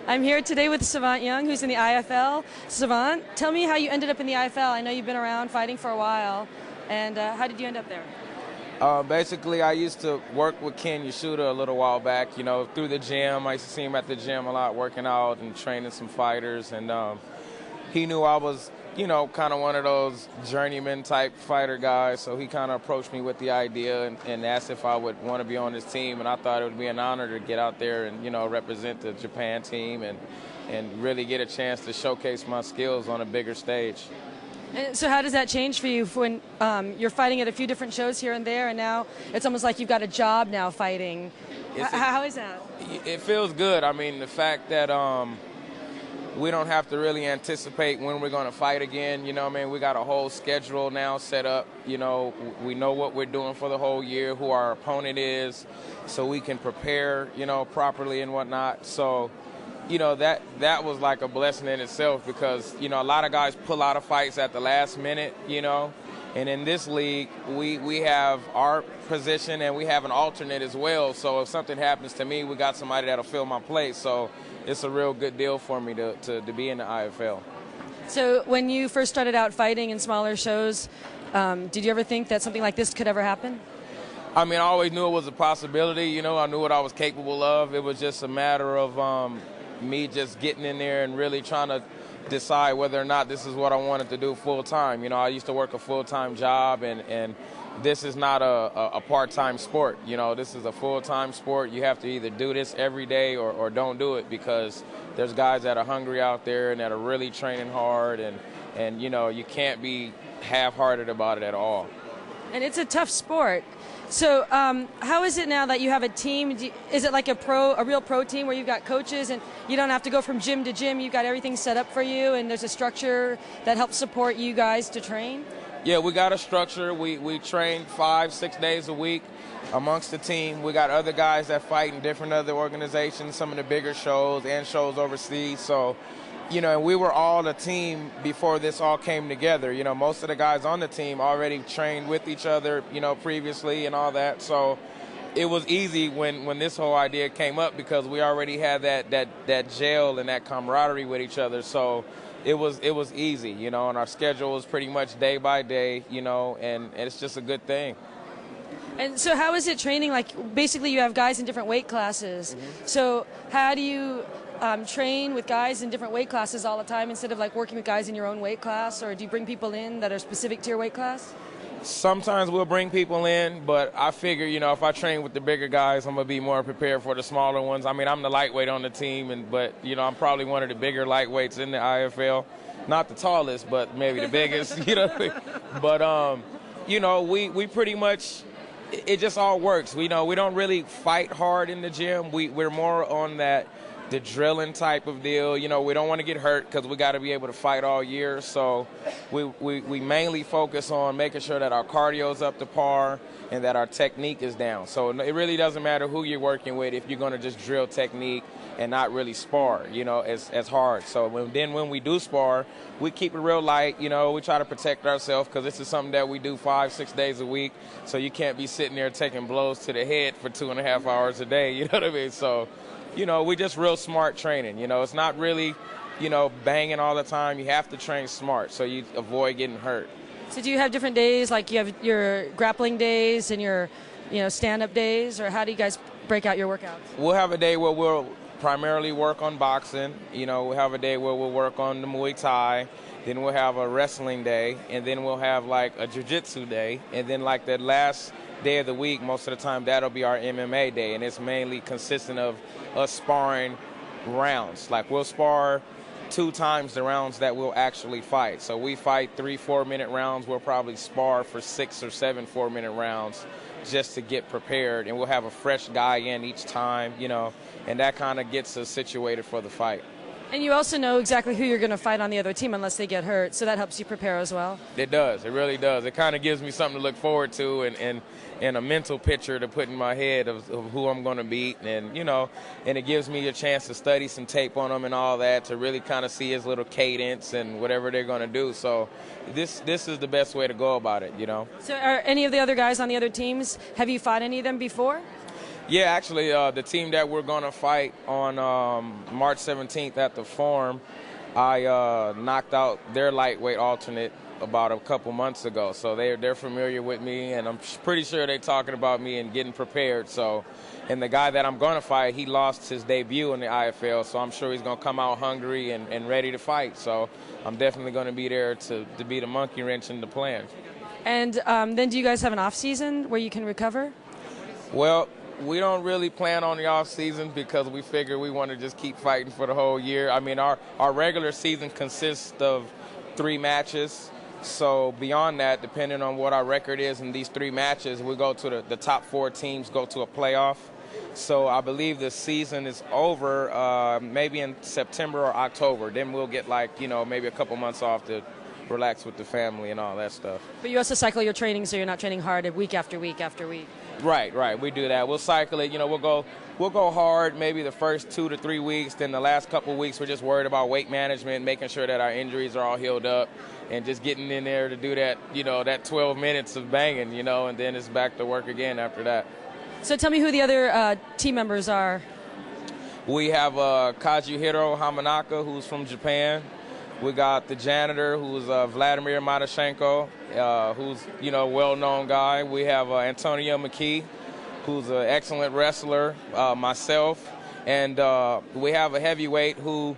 I'm here today with Savant Young, who's in the IFL. Savant, tell me how you ended up in the IFL. I know you've been around fighting for a while, and how did you end up there? Basically, I used to work with Ken Yashuda a little while back, through the gym. I used to see him at the gym a lot, working out and training some fighters, and he knew I was, kind of one of those journeyman type fighter guys, so he kind of approached me with the idea and asked if I would want to be on his team, and I thought it would be an honor to get out there and, represent the Japan team and really get a chance to showcase my skills on a bigger stage. And so how does that change for you when you're fighting at a few different shows here and there, and now it's almost like you've got a job now fighting? How is that? It feels good. I mean, the fact that we don't have to really anticipate when we're going to fight again. We got a whole schedule now set up. We know what we're doing for the whole year, who our opponent is, so we can prepare, properly and whatnot. So, that was like a blessing in itself because, a lot of guys pull out of fights at the last minute, and in this league, we have our position and we have an alternate as well. So if something happens to me, we got somebody that'll fill my place. So it's a real good deal for me to be in the IFL. So when you first started out fighting in smaller shows, did you ever think that something like this could ever happen? I mean, I always knew it was a possibility. I knew what I was capable of. It was just a matter of me just getting in there and really trying to decide whether or not this is what I wanted to do full time. I used to work a full-time job, and this is not a part-time sport. This is a full-time sport. You have to either do this every day or don't do it, because there's guys that are hungry out there and that are really training hard, and you can't be half-hearted about it at all. And it's a tough sport. So how is it now that you have a team? Is it like a real pro team where you've got coaches and you don't have to go from gym to gym? You've got everything set up for you, and there's a structure that helps support you guys to train? Yeah, we got a structure. We train 5-6 days a week amongst the team. We got other guys that fight in different other organizations, some of the bigger shows and shows overseas. So, and we were all a team before this all came together. Most of the guys on the team already trained with each other, previously and all that. So it was easy when this whole idea came up because we already had that gel and that camaraderie with each other. So it was easy, and our schedule was pretty much day by day, and it's just a good thing. And so how is it training? Like, basically you have guys in different weight classes. Mm-hmm. So how do you train with guys in different weight classes all the time instead of like working with guys in your own weight class, or do you bring people in that are specific to your weight class? Sometimes we'll bring people in, but I figure, if I train with the bigger guys, I'm going to be more prepared for the smaller ones. I mean, I'm the lightweight on the team, but I'm probably one of the bigger lightweights in the IFL. Not the tallest, but maybe the biggest, But, we pretty much, it just all works. We don't really fight hard in the gym. We're more on the drilling type of deal. We don't want to get hurt because we got to be able to fight all year. So we mainly focus on making sure that our cardio's up to par and that our technique is down. So it really doesn't matter who you're working with if you're going to just drill technique and not really spar, as hard. So when we do spar, we keep it real light. We try to protect ourselves because this is something that we do 5-6 days a week. So you can't be sitting there taking blows to the head for 2.5 hours a day. You know what I mean? So we just real smart training. It's not really, banging all the time. You have to train smart so you avoid getting hurt. So do you have different days, like you have your grappling days and your, stand-up days, or how do you guys break out your workouts? We'll have a day where we'll primarily work on boxing. We'll have a day where we'll work on the Muay Thai. Then we'll have a wrestling day, and then we'll have like a jiu-jitsu day, and then like the last day of the week, most of the time, that'll be our MMA day, and it's mainly consistent of us sparring rounds. Like, we'll spar 2 times the rounds that we'll actually fight. So we fight 3-4 minute rounds. We'll probably spar for 6 or 7 4-minute rounds just to get prepared, and we'll have a fresh guy in each time, and that kind of gets us situated for the fight. And you also know exactly who you're going to fight on the other team unless they get hurt, so that helps you prepare as well? It does. It really does. It kind of gives me something to look forward to and a mental picture to put in my head of who I'm going to beat. And, and it gives me a chance to study some tape on them and all that to really kind of see his little cadence and whatever they're going to do. So this is the best way to go about it, So are any of the other guys on the other teams, have you fought any of them before? Yeah, actually, the team that we're going to fight on March 17th at the Forum, I knocked out their lightweight alternate about a couple months ago. So they're familiar with me, and I'm pretty sure they're talking about me and getting prepared. So, and the guy that I'm going to fight, he lost his debut in the IFL, so I'm sure he's going to come out hungry and ready to fight. So I'm definitely going to be there to be the monkey wrench in the plan. And then do you guys have an off season where you can recover? Well, we don't really plan on the off season because we figure we want to just keep fighting for the whole year. I mean, our regular season consists of 3 matches. So beyond that, depending on what our record is in these 3 matches, we go to the top 4 teams go to a playoff. So I believe the season is over maybe in September or October. Then we'll get maybe a couple months off to relax with the family and all that stuff. But you also cycle your training, so you're not training hard week after week after week. Right. We do that. We'll cycle it. We'll go hard maybe the first 2 to 3 weeks. Then the last couple of weeks, we're just worried about weight management, making sure that our injuries are all healed up, and just getting in there to do that, that 12 minutes of banging, and then it's back to work again after that. So tell me who the other team members are. We have Kazuhiro Hamanaka, who's from Japan. We got the janitor, who's Vladimir Matyshenko, who's, a well-known guy. We have Antonio McKee, who's an excellent wrestler, myself. And we have a heavyweight who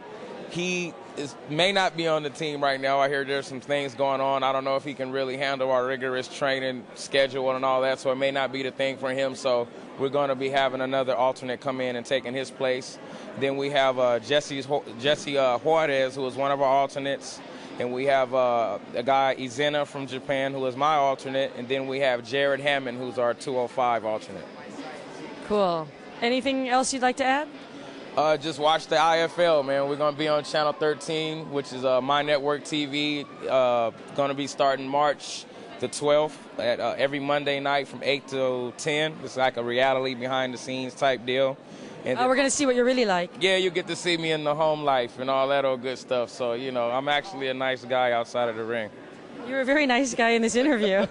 may not be on the team right now. I hear there's some things going on. I don't know if he can really handle our rigorous training schedule and all that, so it may not be the thing for him. So we're going to be having another alternate come in and taking his place. Then we have Jesse Juarez, who is one of our alternates. And we have a guy, Izena, from Japan, who is my alternate. And then we have Jared Hammond, who's our 205 alternate. Cool. Anything else you'd like to add? Just watch the IFL, man. We're going to be on Channel 13, which is My Network TV. Going to be starting March the 12th at every Monday night from 8 to 10. It's like a reality behind-the-scenes type deal. And we're going to see what you're really like. Yeah, you get to see me in the home life and all that old good stuff. So, I'm actually a nice guy outside of the ring. You're a very nice guy in this interview.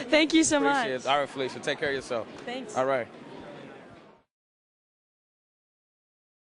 Thank you so much. Appreciate it. All right, Felicia, take care of yourself. Thanks. All right.